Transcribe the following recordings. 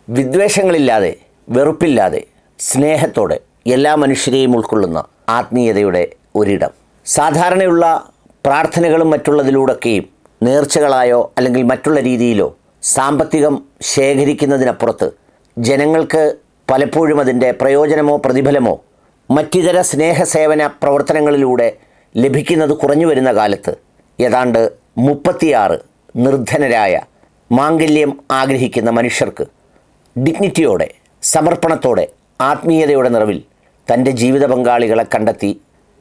വിദ്വേഷങ്ങളില്ലാതെ, വെറുപ്പില്ലാതെ, സ്നേഹത്തോടെ എല്ലാ മനുഷ്യരെയും ഉൾക്കൊള്ളുന്ന ആത്മീയതയുടെ ഒരിടം. സാധാരണയുള്ള പ്രാർത്ഥനകളും മറ്റുള്ളതിലൂടെയൊക്കെയും നേർച്ചകളായോ അല്ലെങ്കിൽ മറ്റുള്ള രീതിയിലോ സാമ്പത്തികം ശേഖരിക്കുന്നതിനപ്പുറത്ത് ജനങ്ങൾക്ക് പലപ്പോഴും അതിൻ്റെ പ്രയോജനമോ പ്രതിഫലമോ മറ്റിതര സ്നേഹസേവന പ്രവർത്തനങ്ങളിലൂടെ ലഭിക്കുന്നത് കുറഞ്ഞു വരുന്ന കാലത്ത് ഏതാണ്ട് 36 നിർധനരായ മാംഗല്യം ആഗ്രഹിക്കുന്ന മനുഷ്യർക്ക് ഡിഗ്നിറ്റിയോടെ, സമർപ്പണത്തോടെ, ആത്മീയതയുടെ നിറവിൽ തൻ്റെ ജീവിത പങ്കാളികളെ കണ്ടെത്തി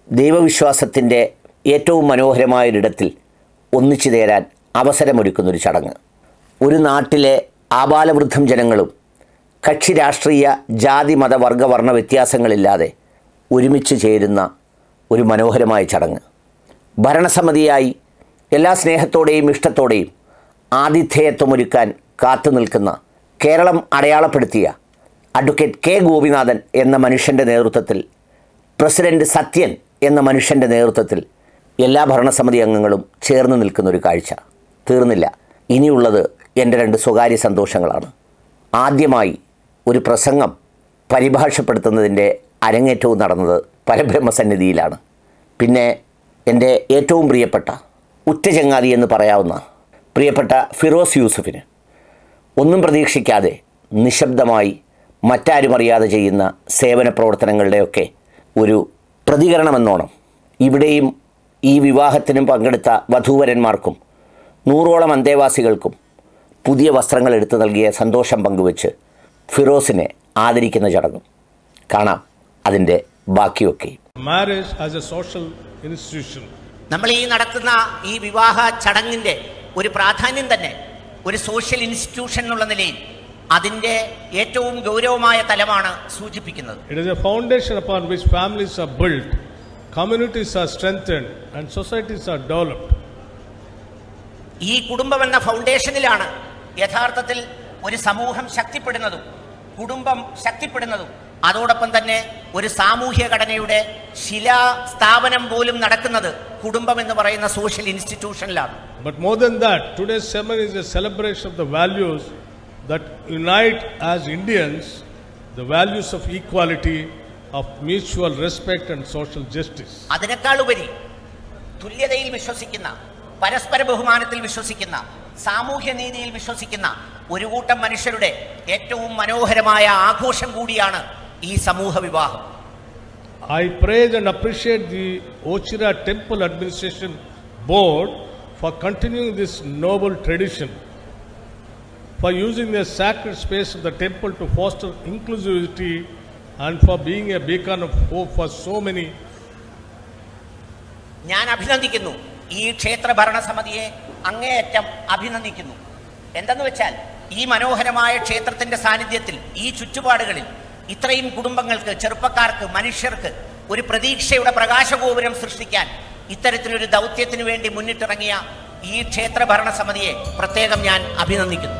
ദൈവവിശ്വാസത്തിൻ്റെ ഏറ്റവും മനോഹരമായൊരിടത്തിൽ ഒന്നിച്ചു ചേരാൻ അവസരമൊരുക്കുന്നൊരു ചടങ്ങ്. ഒരു നാട്ടിലെ ആബാലവൃദ്ധം ജനങ്ങളും കക്ഷി രാഷ്ട്രീയ ജാതി മത വർഗ വർണ്ണ വ്യത്യാസങ്ങളില്ലാതെ ഒരുമിച്ച് ചേരുന്ന ഒരു മനോഹരമായ ചടങ്ങ്. ഭരണസമിതിയായി എല്ലാ സ്നേഹത്തോടെയും ഇഷ്ടത്തോടെയും ആതിഥേയത്വമൊരുക്കാൻ കാത്തു നിൽക്കുന്ന കേരളം അടയാളപ്പെടുത്തിയ അഡ്വക്കേറ്റ് കെ ഗോപിനാഥൻ എന്ന മനുഷ്യൻ്റെ നേതൃത്വത്തിൽ, പ്രസിഡൻറ്റ് സത്യൻ എന്ന മനുഷ്യൻ്റെ നേതൃത്വത്തിൽ എല്ലാ ഭരണസമിതി അംഗങ്ങളും ചേർന്ന് നിൽക്കുന്നൊരു കാഴ്ച. തീർന്നില്ല, ഇനിയുള്ളത് എൻ്റെ 2 സ്വകാര്യ സന്തോഷങ്ങളാണ്. ആദ്യമായി ഒരു പ്രസംഗം പരിഭാഷപ്പെടുത്തുന്നതിൻ്റെ അരങ്ങേറ്റവും നടന്നത് പരബ്രഹ്മസന്നിധിയിലാണ്. പിന്നെ എൻ്റെ ഏറ്റവും പ്രിയപ്പെട്ട ഉറ്റ ചങ്ങാതി എന്ന് പറയാവുന്ന പ്രിയപ്പെട്ട ഫിറോസ് യൂസുഫിന് ഒന്നും പ്രതീക്ഷിക്കാതെ നിശബ്ദമായി മറ്റാരും അറിയാതെ ചെയ്യുന്ന സേവന പ്രവർത്തനങ്ങളുടെയൊക്കെ ഒരു പ്രതികരണമെന്നോണം ഇവിടെയും ഈ വിവാഹത്തിനും പങ്കെടുത്ത വധൂവരന്മാർക്കും 100ഓളം അന്തേവാസികൾക്കും പുതിയ വസ്ത്രങ്ങൾ എടുത്തു നൽകിയ സന്തോഷം പങ്കുവച്ച് ഫിറോസിനെ ആദരിക്കുന്ന ചടങ്ങും കാണാം. അതിൻ്റെ ബാക്കിയൊക്കെ marriage as A social institution, നമ്മൾ ഈ നടത്തുന്ന ഈ വിവാഹ ചടങ്ങിൻ്റെ ഒരു പ്രാധാന്യം തന്നെ ഒരു സോഷ്യൽ ഇൻസ്റ്റിറ്റ്യൂഷൻ എന്നുള്ള നിലയിൽ അതിൻ്റെ ഏറ്റവും ഗൗരവമായ തലമാണ് സൂചിപ്പിക്കുന്നത്. It is a foundation upon which families are built, communities are strengthened and societies are developed. ഈ കുടുംബം എന്ന ഫൗണ്ടേഷനിലാണ് യഥാർത്ഥത്തിൽ ഒരു സമൂഹം ശക്തിപ്പെടുന്നതും കുടുംബം ശക്തിപ്പെടുന്നതും അതോടൊപ്പം തന്നെ ഒരു സാമൂഹ്യ ഘടനയുടെ ശിലാസ്ഥാപനം പോലും നടക്കുന്നത് കുടുംബം എന്ന് പറയുന്ന social ഇൻസ്റ്റിറ്റ്യൂഷനിലാണ്. But more than that, today's ceremony is a celebration of the values that unite as Indians, the values of equality, of mutual respect and social justice. അതിനേക്കാൾ ഉപരി തുല്യതയിൽ വിശ്വസിക്കുന്ന, പരസ്പര ബഹുമാനത്തിൽ വിശ്വസിക്കുന്ന, സാമൂഹ്യ നീതിയിൽ വിശ്വസിക്കുന്ന ഒരു കൂട്ടം മനുഷ്യരുടെ ഏറ്റവും മനോഹരമായ ആഘോഷം കൂടിയാണ് ഈ സമൂഹ വിവാഹം. I praise and appreciate the Ochira Temple Administration Board for continuing this noble tradition, for using the sacred space of the temple to foster inclusivity and for being a beacon of hope for so many. ഞാൻ അഭിനന്ദിക്കുന്നു ഈ ക്ഷേത്ര ഭരണസമിതിയെ, അങ്ങേയറ്റം അഭിനന്ദിക്കുന്നു. എന്തെന്ന് വെച്ചാൽ ഈ മനോഹരമായ ക്ഷേത്രത്തിൻ്റെ സാന്നിധ്യത്തിൽ, ഈ ചുറ്റുപാടുകളിൽ ഇത്രയും കുടുംബങ്ങൾക്ക്, ചെറുപ്പക്കാർക്ക്, മനുഷ്യർക്ക് ഒരു പ്രതീക്ഷയുടെ പ്രകാശഗോപുരം സൃഷ്ടിക്കാൻ ഇത്തരത്തിലൊരു ദൗത്യത്തിന് വേണ്ടി മുന്നിട്ടിറങ്ങിയ ഈ ക്ഷേത്ര ഭരണസമിതിയെ പ്രത്യേകം ഞാൻ അഭിനന്ദിക്കുന്നു.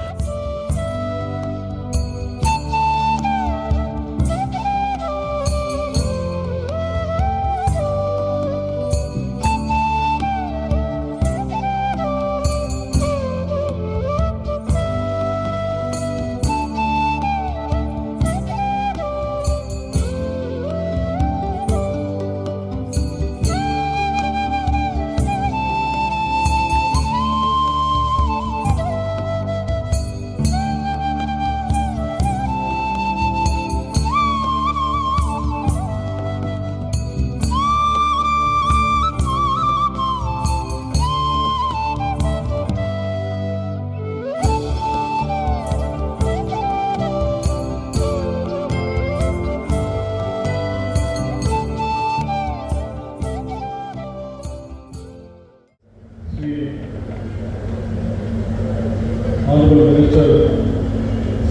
Honorable Minister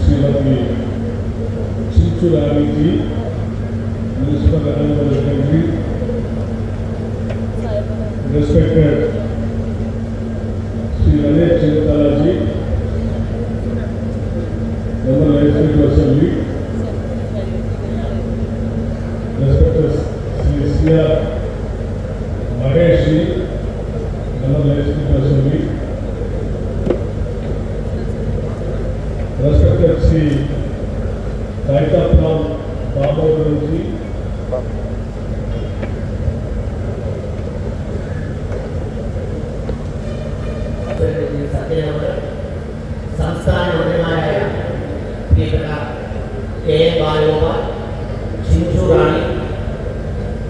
Srimati Chintu Rani ji, Minister of Honorable Country, respected Sri Lalit Chintala ji, Member Legislative Assembly, respected Sri Sia Mahesh ji, Member Legislative Assembly, respected Sri പ്രിയപ്പെട്ട KN ബാലഗോപാൽ, ചിഞ്ചു റാണി,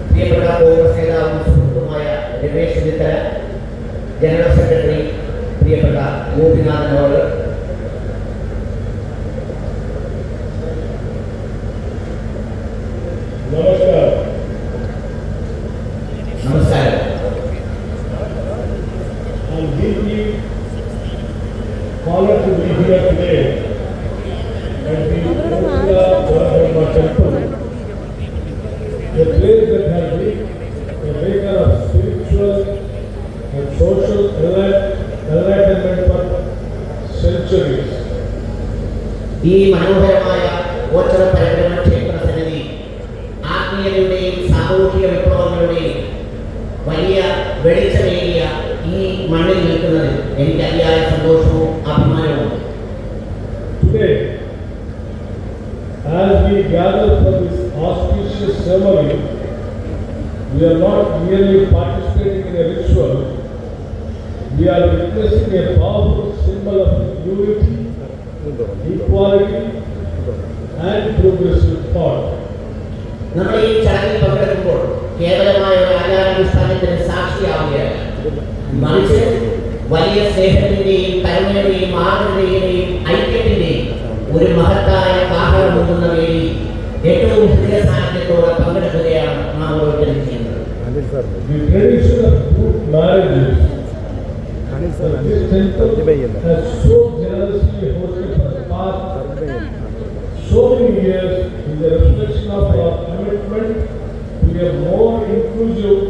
പ്രിയപ്പെട്ട കോൺഗ്രസ് നേതാവും സുഹൃത്തുമായ രമേശ് ചെന്നിത്തല, ജനറൽ സെക്രട്ടറി പ്രിയപ്പെട്ട ഗോപിനാഥൻ അവർ, നമസ്കാരം. I'm deeply honored to be here today at the Ochira Balabrahma Temple, a place that has been a beacon of spiritual and social enlightenment for centuries. ഈ മനോഹരമായ ഓച്ചിറ പരബ്രഹ്മ ക്ഷേത്ര സന്നിധി ആത്മീയതയുടെയും സാമൂഹിക വിപ്ലവങ്ങളുടെയും വലിയ വെളിച്ചമേറിയ ഈ മണ്ണിൽ നിൽക്കുന്നതിൽ എനിക്ക് അതിയായ സന്തോഷവും അഭിമാനവും. Today, as we gather for this auspicious ceremony, we are not merely participating in a ritual, we are witnessing a powerful symbol of unity, equality, and progressive thought. നമ്മൾ ഈ ചടങ്ങിൽ പങ്കെടുക്കുമ്പോൾ കേവലമായ ഒരു ആചാരാനുഷ്ഠാനത്തിന് സാക്ഷിയാവുകയാണ്, മറിച്ച് വലിയ സ്നേഹത്തിന്റെയും കരുണയുടെയും മാതൃകയുടെയും ഐക്യത്തിന്റെയും ഒരു മഹത്തായ കാഹളമുന്ന വേണ്ടി ഏറ്റവും ഹൃദയസാന്നിധ്യത്തോടെ പങ്കെടുക്കുകയാണ് നാം ഓരോരുത്തരും ചെയ്യുന്നത്. The tradition of group marriages that this temple has so generously hosted for the past so many years is a reflection of our commitment to a more inclusive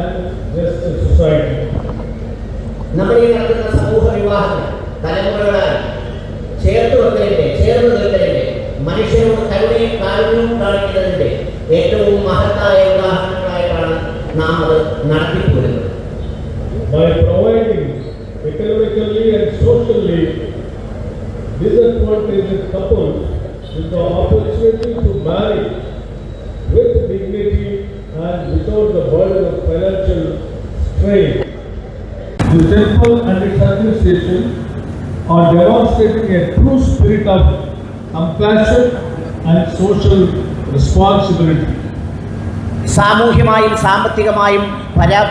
and just society. നമ്മുടെ ഈ നടക്കുന്ന സമൂഹ വിവാഹങ്ങൾ തലമുറകളായി ചേർന്ന് നിൽക്കലിന്റെ മനുഷ്യരോട് കരുണയും കാരുണ്യവും കാണിക്കുന്നതിന്റെ ഏറ്റവും മഹത്തായ ഉദാഹരണങ്ങളായിട്ടാണ് നാം അത് നടത്തിപ്പോരുന്നത്. By providing economically and socially disadvantaged couples with the opportunity to marry with dignity and without the burden of financial strain. The temple and its administration are demonstrating a true spirit of compassion and social responsibility. സാമൂഹ്യമായും സാമ്പത്തികമായും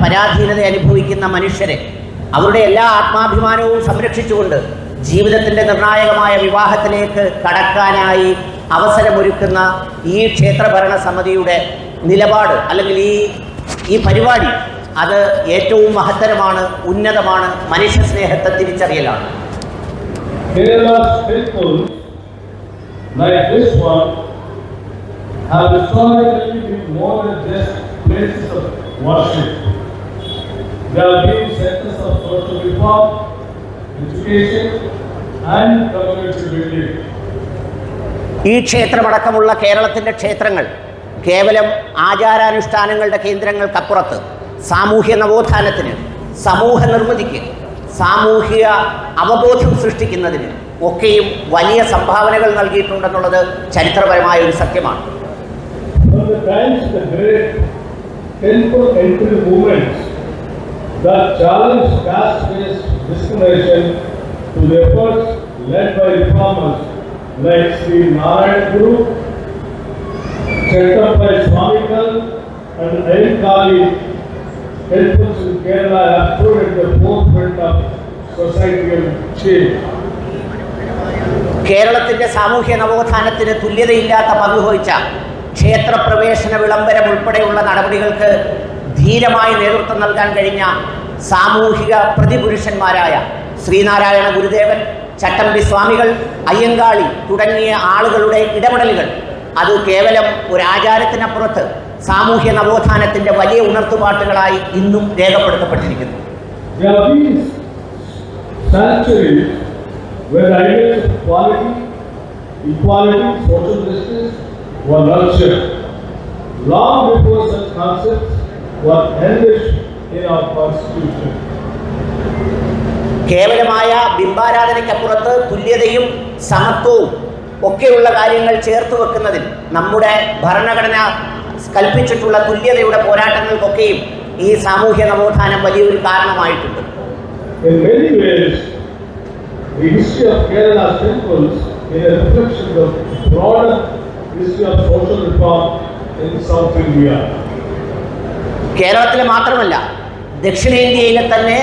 പരാധീനത അനുഭവിക്കുന്ന മനുഷ്യരെ അവരുടെ എല്ലാ ആത്മാഭിമാനവും സംരക്ഷിച്ചുകൊണ്ട് ജീവിതത്തിൻ്റെ നിർണായകമായ വിവാഹത്തിലേക്ക് കടക്കാനായി അവസരമൊരുക്കുന്ന ഈ ക്ഷേത്രഭരണ സമിതിയുടെ നിലപാട് അല്ലെങ്കിൽ ഈ പരിപാടി അത് ഏറ്റവും മഹത്തരമാണ്, ഉന്നതമാണ്, മനുഷ്യ സ്നേഹത്തെ തിരിച്ചറിയലാണ്. Kerala's temples like this one have historically been more than just places of worship. They have been centers of social reform, education, and community building. ഈ ക്ഷേത്രമടക്കമുള്ള കേരളത്തിൻ്റെ ക്ഷേത്രങ്ങൾ കേവലം ആചാരാനുഷ്ഠാനങ്ങളുടെ കേന്ദ്രങ്ങൾക്കപ്പുറത്ത് സാമൂഹ്യ നവോത്ഥാനത്തിന്, സമൂഹ നിർമ്മിതിക്ക്, സാമൂഹിക അവബോധം സൃഷ്ടിക്കുന്നതിന് ഒക്കെയും വലിയ സംഭാവനകൾ നൽകിയിട്ടുണ്ടെന്നുള്ളത് ചരിത്രപരമായ ഒരു സത്യമാണ്. From the times of the great temple entry movements that challenged caste-based discrimination to the efforts led by reformers like Sri Narayan Guru, Chettampai Swamigal, and Ayyapali, temples in Kerala have stood at the forefront of societal change. കേരളത്തിൻ്റെ സാമൂഹ്യ നവോത്ഥാനത്തിന് തുല്യതയില്ലാത്ത പങ്കുവഹിച്ച ക്ഷേത്രപ്രവേശന വിളംബരം ഉൾപ്പെടെയുള്ള നടപടികൾക്ക് ധീരമായി നേതൃത്വം നൽകാൻ കഴിഞ്ഞ സാമൂഹിക പ്രതിപുരുഷന്മാരായ ശ്രീനാരായണ ഗുരുദേവൻ, ചട്ടമ്പി സ്വാമികൾ, അയ്യങ്കാളി തുടങ്ങിയ ആളുകളുടെ ഇടപെടലുകൾ അത് കേവലം ഒരു ആചാരത്തിനപ്പുറത്ത് സാമൂഹ്യ നവോത്ഥാനത്തിൻ്റെ വലിയ ഉണർത്തുപാട്ടുകളായി ഇന്നും രേഖപ്പെടുത്തപ്പെട്ടിരിക്കുന്നു. Where ideas of equality, social justice were nurtured long before such concepts were enriched in our constitution. കേവലമായ ബിംബാരാധനയ്ക്കപ്പുറത്ത് തുല്യതയും സമത്വവും ഒക്കെയുള്ള കാര്യങ്ങൾ ചേർത്ത് വെക്കുന്നതിൽ നമ്മുടെ ഭരണഘടന കൽപ്പിച്ചിട്ടുള്ള തുല്യതയുടെ പോരാട്ടങ്ങൾക്കൊക്കെയും ഈ സാമൂഹ്യ നവോത്ഥാനം വലിയൊരു കാരണമായിട്ടുണ്ട്. In many ways, the history of Kerala's temples in a reflection of the broader history of social reform in South India. കേരളത്തിലെ മാത്രമല്ല ദക്ഷിണേന്ത്യയിലെ തന്നെ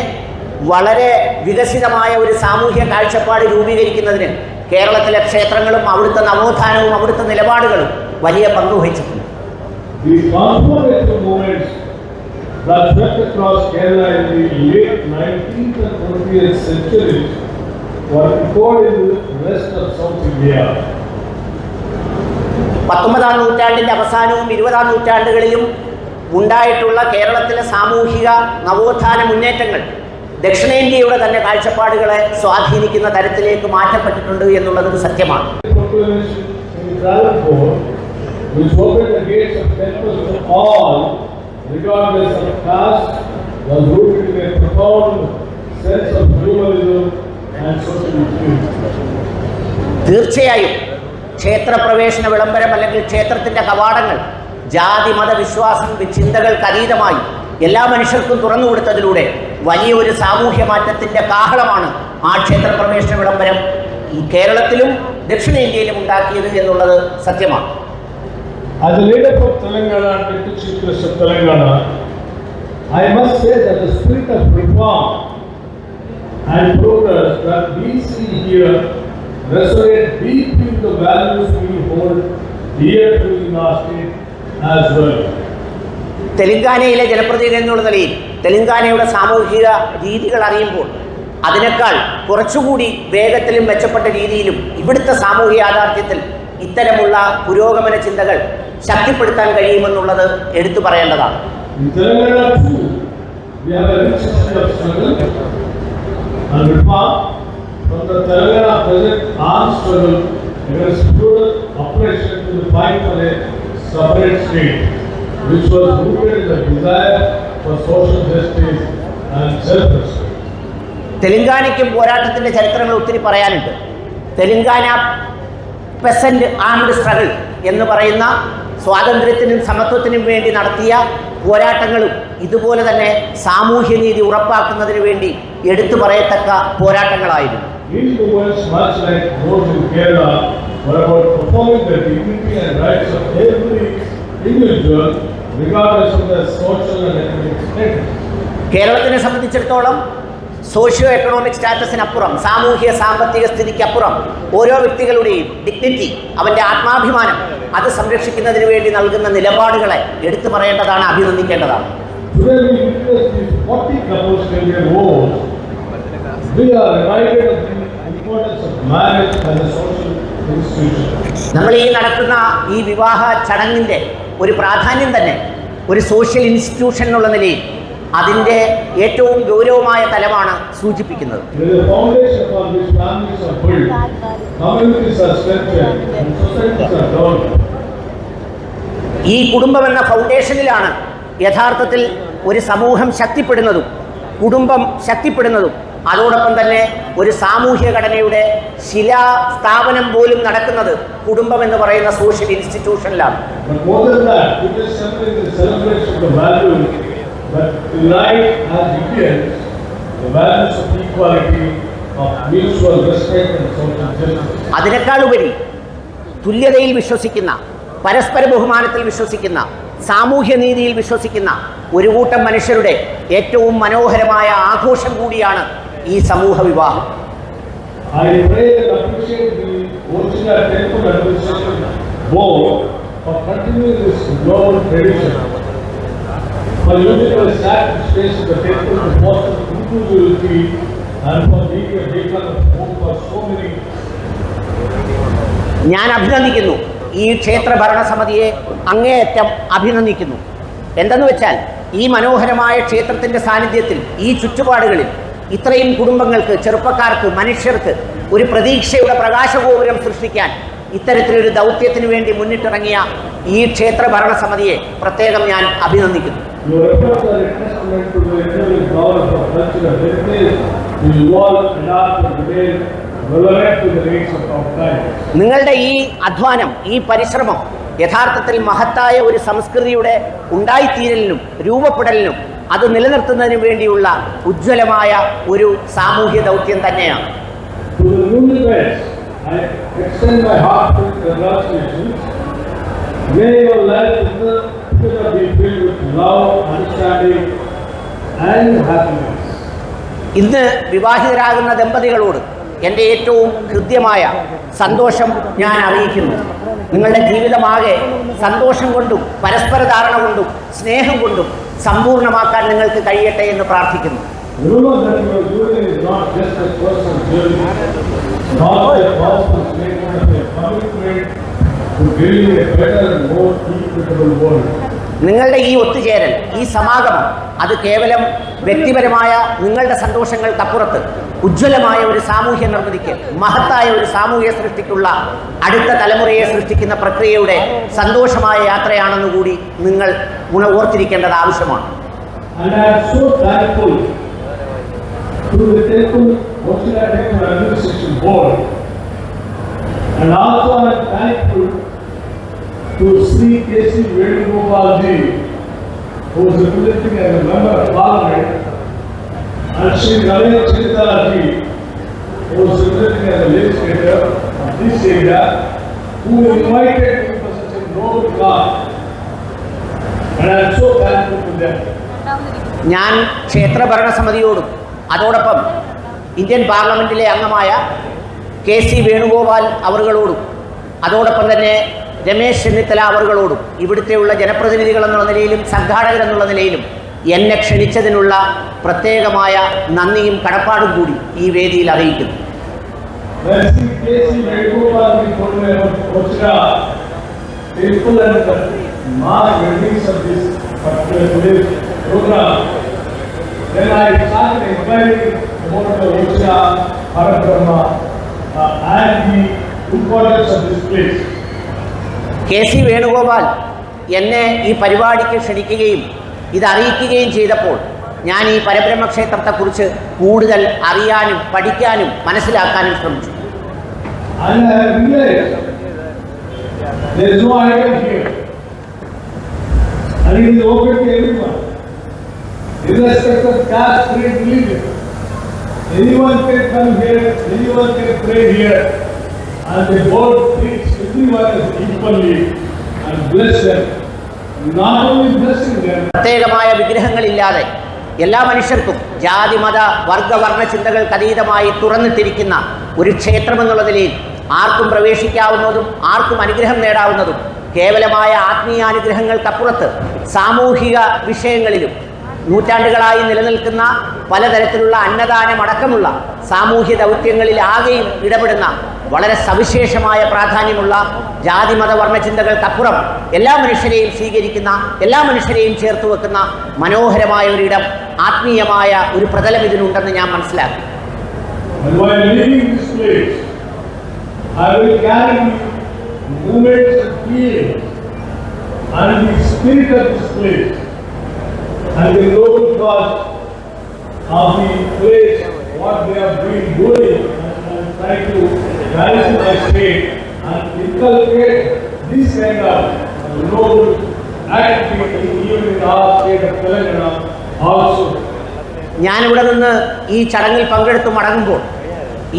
വളരെ വികസിതമായ ഒരു സാമൂഹ്യ കാഴ്ചപ്പാട് രൂപീകരിക്കുന്നതിന് കേരളത്തിലെ ക്ഷേത്രങ്ങളും അവിടുത്തെ നവോത്ഥാനവും അവിടുത്തെ നിലപാടുകളും വലിയ പങ്ക് വഹിച്ചിട്ടുണ്ട്. The transformative movements that swept across Kerala in the late 19th and 20th centuries were echoed in the rest of South India. 19ാം നൂറ്റാണ്ടിൻ്റെ അവസാനവും 20ാം നൂറ്റാണ്ടുകളിലും ഉണ്ടായിട്ടുള്ള കേരളത്തിലെ സാമൂഹിക നവോത്ഥാന മുന്നേറ്റങ്ങൾ ദക്ഷിണേന്ത്യയുടെ തന്നെ കാഴ്ചപ്പാടുകളെ സ്വാധീനിക്കുന്ന തരത്തിലേക്ക് മാറ്റപ്പെട്ടിട്ടുണ്ട് എന്നുള്ളത് സത്യമാണ്. Which opened the gates of temples to all, regardless of caste, was rooted in a profound sense of humanism and social justice. തീർച്ചയായും ക്ഷേത്രപ്രവേശന വിളംബരം അല്ലെങ്കിൽ ക്ഷേത്രത്തിൻ്റെ കവാടങ്ങൾ ജാതി മത വിശ്വാസം ചിന്തകൾക്ക് അതീതമായി എല്ലാ മനുഷ്യർക്കും തുറന്നു കൊടുത്തതിലൂടെ വലിയ ഒരു സാമൂഹ്യ മാറ്റത്തിൻ്റെ കാഹളമാണ് ആ ക്ഷേത്രപ്രവേശന വിളംബരം ഈ കേരളത്തിലും ദക്ഷിണേന്ത്യയിലും ഉണ്ടാക്കിയത് എന്നുള്ളത് സത്യമാണ്. As a leader of Telangana and Deputy Chief Minister of Telangana, I must say that the spirit of reform and progress that we see here resonate deeply with the values we hold dear to in our state as well. തെലങ്കാനയിലെ ജനപ്രതിനിധി എന്നുള്ള നിലയിൽ തെലങ്കാനയുടെ സാമൂഹിക രീതികൾ അറിയുമ്പോൾ അതിനേക്കാൾ കുറച്ചുകൂടി വേഗത്തിലും മെച്ചപ്പെട്ട രീതിയിലും ഇവിടുത്തെ സാമൂഹിക യാഥാർത്ഥ്യത്തിൽ ഇത്തരമുള്ള പുരോഗമന ചിന്തകൾ ശക്തിപ്പെടുത്താൻ കഴിയുമെന്നുള്ളത് എടുത്തു പറയേണ്ടതാണ്. In Telangana too, we have a rich history of struggle and reform from the Telangana present armed struggle against feudal oppression to the fight for a separate state, which was rooted in the desire for social justice and self-respect. തെലങ്കാനയ്ക്കും പോരാട്ടത്തിൻ്റെ ചരിത്രങ്ങൾ ഒത്തിരി പറയാനുണ്ട്. Telangana peasant armed struggle എന്ന് പറയുന്ന സ്വാതന്ത്ര്യത്തിനും സമത്വത്തിനും വേണ്ടി നടത്തിയ പോരാട്ടങ്ങളും ഇതുപോലെ തന്നെ സാമൂഹ്യനീതി ഉറപ്പാക്കുന്നതിന് വേണ്ടി എടുത്തു പറയത്തക്ക പോരാട്ടങ്ങളായിരുന്നു. These movements, much like those in Kerala, were about performing the dignity and rights of every individual, regardless of their social and economic status. കേരളത്തിനെ സംബന്ധിച്ചിടത്തോളം സോഷ്യോ എക്കണോമിക് സ്റ്റാറ്റസിനപ്പുറം സാമൂഹിക സാമ്പത്തിക സ്ഥിതിക്കപ്പുറം ഓരോ വ്യക്തികളുടെയും ഡിഗ്നിറ്റി അവൻ്റെ ആത്മാഭിമാനം അത് സംരക്ഷിക്കുന്നതിന് വേണ്ടി നൽകുന്ന നിലപാടുകളെ എടുത്തു പറയേണ്ടതാണ്, അഭിനന്ദിക്കേണ്ടതാണ്. Today we witness these 40 couples in their roles. We are reminded of the importance of marriage as a social institution. നമ്മൾ ഈ നടക്കുന്ന ഈ വിവാഹ ചടങ്ങിൻ്റെ ഒരു പ്രാധാന്യം തന്നെ ഒരു സോഷ്യൽ ഇൻസ്റ്റിറ്റ്യൂഷൻ എന്നുള്ള നിലയിൽ അതിൻ്റെ ഏറ്റവും ഗൗരവമായ തലമാണ് സൂചിപ്പിക്കുന്നത്. ഈ കുടുംബം എന്ന ഫൗണ്ടേഷനിലാണ് യഥാർത്ഥത്തിൽ ഒരു സമൂഹം ശക്തിപ്പെടുന്നതും കുടുംബം ശക്തിപ്പെടുന്നതും അതോടൊപ്പം തന്നെ ഒരു സാമൂഹ്യ ഘടനയുടെ ശിലാസ്ഥാപനം പോലും നടക്കുന്നത് കുടുംബം എന്ന് പറയുന്ന social ഇൻസ്റ്റിറ്റ്യൂഷനിലാണ്. But unite as Indians, the values of equality, of mutual respect and social justice. അതിനേക്കാളുപരി തുല്യതയിൽ വിശ്വസിക്കുന്ന, പരസ്പര ബഹുമാനത്തിൽ വിശ്വസിക്കുന്ന, സാമൂഹ്യ നീതിയിൽ വിശ്വസിക്കുന്ന ഒരു കൂട്ടം മനുഷ്യരുടെ ഏറ്റവും മനോഹരമായ ആഘോഷം കൂടിയാണ് ഈ സമൂഹ വിവാഹം. I pray and appreciate the Ochira Temple Administration Board for continuing this global tradition. For using the sacred space of the temple to foster inclusivity and for being a beacon of hope for so many. ഞാൻ അഭിനന്ദിക്കുന്നു ഈ ക്ഷേത്ര ഭരണസമിതിയെ അങ്ങേയറ്റം അഭിനന്ദിക്കുന്നു. എന്തെന്ന് വെച്ചാൽ ഈ മനോഹരമായ ക്ഷേത്രത്തിൻ്റെ സാന്നിധ്യത്തിൽ ഈ ചുറ്റുപാടുകളിൽ ഇത്രയും കുടുംബങ്ങൾക്ക്, ചെറുപ്പക്കാർക്ക്, മനുഷ്യർക്ക് ഒരു പ്രതീക്ഷയുടെ പ്രകാശഗോപുരം സൃഷ്ടിക്കാൻ ഇത്തരത്തിലൊരു ദൗത്യത്തിന് വേണ്ടി മുന്നിട്ടിറങ്ങിയ ഈ ക്ഷേത്ര ഭരണസമിതിയെ പ്രത്യേകം ഞാൻ അഭിനന്ദിക്കുന്നു. നിങ്ങളുടെ ഈ അധ്വാനം, ഈ പരിശ്രമം യഥാർത്ഥത്തിൽ മഹത്തായ ഒരു സംസ്കൃതിയുടെ ഉണ്ടായിത്തീരലിനും രൂപപ്പെടലിനും അത് നിലനിർത്തുന്നതിന് വേണ്ടിയുള്ള ഉജ്ജ്വലമായ ഒരു സാമൂഹ്യ ദൗത്യം തന്നെയാണ്. I extend my heartfelt congratulations. May your life together be filled with love, understanding, and happiness. ഇന്ന് വിവാഹിതരാകുന്ന ദമ്പതികളോട് എൻ്റെ ഏറ്റവും ഹൃദ്യമായ സന്തോഷം ഞാൻ അറിയിക്കുന്നു. നിങ്ങളുടെ ജീവിതമാകെ സന്തോഷം കൊണ്ടും പരസ്പര ധാരണ കൊണ്ടും സ്നേഹം കൊണ്ടും സമ്പൂർണ്ണമാക്കാൻ നിങ്ങൾക്ക് കഴിയട്ടെ എന്ന് പ്രാർത്ഥിക്കുന്നു. Remember that your union is not just a personal journey, not a personal statement of a commitment to building a better and more equitable world. നിങ്ങളുടെ ഈ ഒത്തുചേരൽ, ഈ സമാഗമം, അത് കേവലം വ്യക്തിപരമായ നിങ്ങളുടെ സന്തോഷങ്ങൾക്കപ്പുറത്ത് ഉജ്ജ്വലമായ ഒരു സാമൂഹ്യ നിർമ്മിതിക്ക്, മഹത്തായ ഒരു സാമൂഹ്യ സൃഷ്ടിക്കുള്ള അടുത്ത തലമുറയെ സൃഷ്ടിക്കുന്ന പ്രക്രിയയുടെ സന്തോഷമായ യാത്രയാണെന്ന് കൂടി നിങ്ങൾ ഓർത്തിരിക്കേണ്ടത് ആവശ്യമാണ്. And I am so thankful to the Temple Ochira Temple Administration Board, and also I am thankful to Sri K.C. Venugopal ji, who is representing as a member of Parliament, and Sri Ramesh Chitala ji, who is representing as a legislator of this area, who invited me for such a noble cause, and I am so thankful to them. ഞാൻ ക്ഷേത്ര ഭരണസമിതിയോടും അതോടൊപ്പം Indian പാർലമെൻറ്റിലെ അംഗമായ KC Venugopal അവറുകളോടും അതോടൊപ്പം തന്നെ രമേശ് ചെന്നിത്തല അവറുകളോടും ഇവിടുത്തെയുള്ള ജനപ്രതിനിധികളെന്നുള്ള നിലയിലും സംഘാടകരെന്നുള്ള നിലയിലും എന്നെ ക്ഷണിച്ചതിനുള്ള പ്രത്യേകമായ നന്ദിയും കടപ്പാടും കൂടി ഈ വേദിയിൽ അറിയിക്കുന്നു. Then I started inquiring about the Ochira, Parabrahma, and the importance of this place. KC Venugopal എന്നെ ഈ പരിപാടിക്ക് ക്ഷണിക്കുകയും ഇത് അറിയിക്കുകയും ചെയ്തപ്പോൾ ഞാൻ ഈ പരബ്രഹ്മക്ഷേത്രത്തെക്കുറിച്ച് കൂടുതൽ അറിയാനും പഠിക്കാനും മനസ്സിലാക്കാനും ശ്രമിച്ചു. And I realized there is no idol here, and it is open to everyone, irrespective of caste, creed, religion. Anyone can come here, anyone can pray here, and the board treats everyone as equally and bless them. Not only blessing them, പ്രത്യേകമായ വിഗ്രഹങ്ങളില്ലാതെ എല്ലാ മനുഷ്യർക്കും ജാതി മത വർഗവർണ്ണ ചിന്തകൾക്ക് അതീതമായി തുറന്നിട്ടിരിക്കുന്ന ഒരു ക്ഷേത്രമെന്നുള്ള നിലയിൽ ആർക്കും പ്രവേശിക്കാവുന്നതും ആർക്കും അനുഗ്രഹം നേടാവുന്നതും കേവലമായ ആത്മീയാനുഗ്രഹങ്ങൾക്കപ്പുറത്ത് സാമൂഹിക വിഷയങ്ങളിലും നൂറ്റാണ്ടുകളായി നിലനിൽക്കുന്ന പലതരത്തിലുള്ള അന്നദാനമടക്കമുള്ള സാമൂഹ്യ ദൗത്യങ്ങളിൽ ആകെയും ഇടപെടുന്ന വളരെ സവിശേഷമായ പ്രാധാന്യമുള്ള ജാതി മതവർണ്ണ ചിന്തകൾക്കപ്പുറം എല്ലാ മനുഷ്യരെയും സ്വീകരിക്കുന്ന, എല്ലാ മനുഷ്യരെയും ചേർത്ത് വെക്കുന്ന മനോഹരമായ ഒരിടം, ആത്മീയമായ ഒരു പ്രതലം ഇതിനുണ്ടെന്ന് ഞാൻ മനസ്സിലാക്കി. and while leaving this place, I will carry moments of feelings and the spirit of this place and the noble cause of the place, what they have been doing, and try to balance my state and inculcate this kind of noble activity even in our state of Telangana also. ഞാനിവിടെ നിന്ന് ഈ ചടങ്ങിൽ പങ്കെടുത്ത് മടങ്ങുമ്പോൾ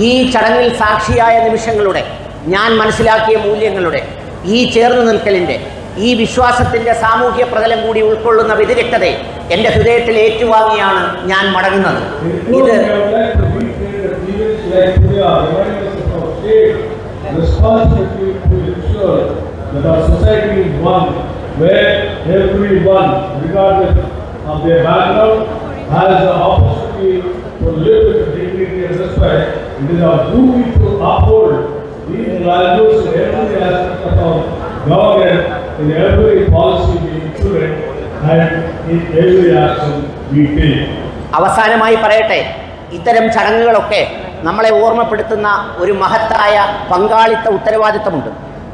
ഈ ചടങ്ങിൽ സാക്ഷിയായ നിമിഷങ്ങളുടെ, ഞാൻ മനസ്സിലാക്കിയ മൂല്യങ്ങളുടെ, ഈ ചേർന്ന് നിൽക്കലിൻ്റെ, ഈ വിശ്വാസത്തിൻ്റെ സാമൂഹ്യ പ്രതലം കൂടി ഉൾക്കൊള്ളുന്ന വ്യതിരിക്തതയെ എൻ്റെ ഹൃദയത്തിൽ ഏറ്റുവാങ്ങിയാണ് ഞാൻ മടങ്ങുന്നത്. ഇത് has the opportunity to live with dignity and respect. It is our duty to uphold these values in every aspect of our government, in every policy we implement, and in every action we take. അവസാനമായി പറയട്ടെ, ഇത്തരം ചടങ്ങുകളൊക്കെ നമ്മളെ ഓർമ്മപ്പെടുത്തുന്ന ഒരു മഹത്തായ പങ്കാളിത്ത ഉത്തരവാദിത്തമുണ്ട്,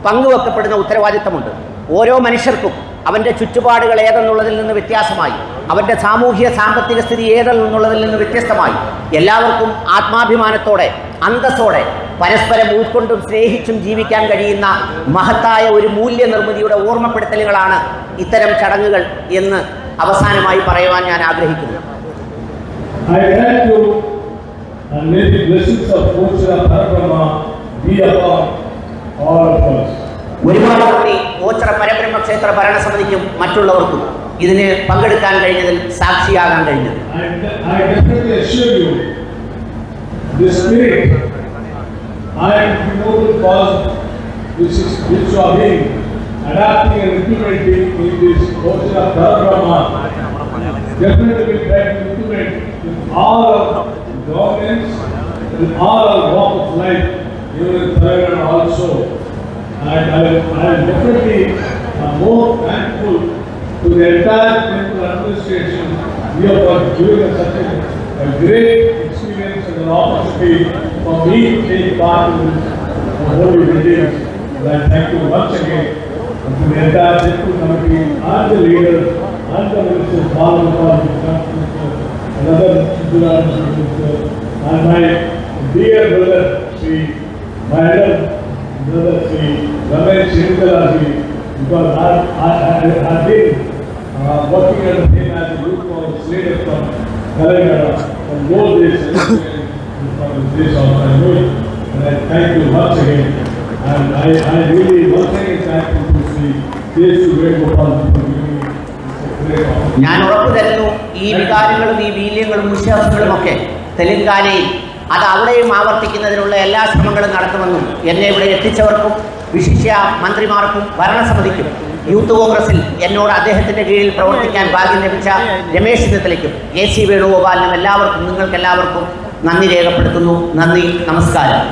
പങ്കുവെക്കപ്പെടുന്ന ഉത്തരവാദിത്തമുണ്ട്. ഓരോ മനുഷ്യർക്കും അവൻ്റെ ചുറ്റുപാടുകൾ ഏതെന്നുള്ളതിൽ നിന്ന് വ്യത്യാസമായി, അവൻ്റെ സാമൂഹിക സാമ്പത്തിക സ്ഥിതി ഏതെന്നുള്ളതിൽ നിന്ന് വ്യത്യസ്തമായി എല്ലാവർക്കും ആത്മാഭിമാനത്തോടെ അന്തസ്സോടെ പരസ്പരം ഉൾക്കൊണ്ടും സ്നേഹിച്ചും ജീവിക്കാൻ കഴിയുന്ന മഹത്തായ ഒരു മൂല്യനിർമ്മിതിയുടെ ഓർമ്മപ്പെടുത്തലുകളാണ് ഇത്തരം ചടങ്ങുകൾ എന്ന് അവസാനമായി പറയുവാൻ ഞാൻ ആഗ്രഹിക്കുന്നു. I thank you and may the blessings of Ochira Parabrahma be upon all of us. ഒരുപാട് നന്ദി ഓച്ചിറ പരബ്രഹ്മ ക്ഷേത്ര ഭരണസമിതിക്കും മറ്റുള്ളവർക്കും ഇതിന് പങ്കെടുക്കാൻ കഴിഞ്ഞതിൽ സാക്ഷിയാകാൻ കഴിഞ്ഞത്. I definitely assure you, this spirit, I am noble cause which you are being adapting and implementing in this Ochira Parabrahma, definitely will try to implement in all our governments, in all our walk of life, even in Telangana also. And I am definitely more thankful to the entire temple administration here for giving us such a great experience and an opportunity for me to take part in this holy meetings. And I thank you once again to the entire temple committee and the leaders and the ministers, and other ministers, and my dear brother, my elder brother, Ramesh Shinkalasi, because I've been working under him as a youth congress leader from Telangana from those days from this also I know it, and I thank you once again, and I really once again thankful to see this Vegopal for giving me this great opportunity. ഞാൻ ഉറപ്പു തരുന്നു, ഈ വികാരങ്ങളും ഈ വീര്യങ്ങളും വിശ്വാസങ്ങളും ഒക്കെ തെലങ്കാനയിൽ അത് അവിടെയും ആവർത്തിക്കുന്നതിനുള്ള എല്ലാ ശ്രമങ്ങളും നടത്തുമെന്നും എന്നെ ഇവിടെ എത്തിച്ചവർക്കും വിശിഷ്യ മന്ത്രിമാർക്കും ഭരണസമിതിക്കും യൂത്ത് കോൺഗ്രസിൽ എന്നോട് അദ്ദേഹത്തിൻ്റെ കീഴിൽ പ്രവർത്തിക്കാൻ ഭാഗ്യം ലഭിച്ച രമേശ് ചെന്നിത്തലയ്ക്കും AC വേണുഗോപാലിനും എല്ലാവർക്കും നിങ്ങൾക്കെല്ലാവർക്കും നന്ദി രേഖപ്പെടുത്തുന്നു. നന്ദി, നമസ്കാരം.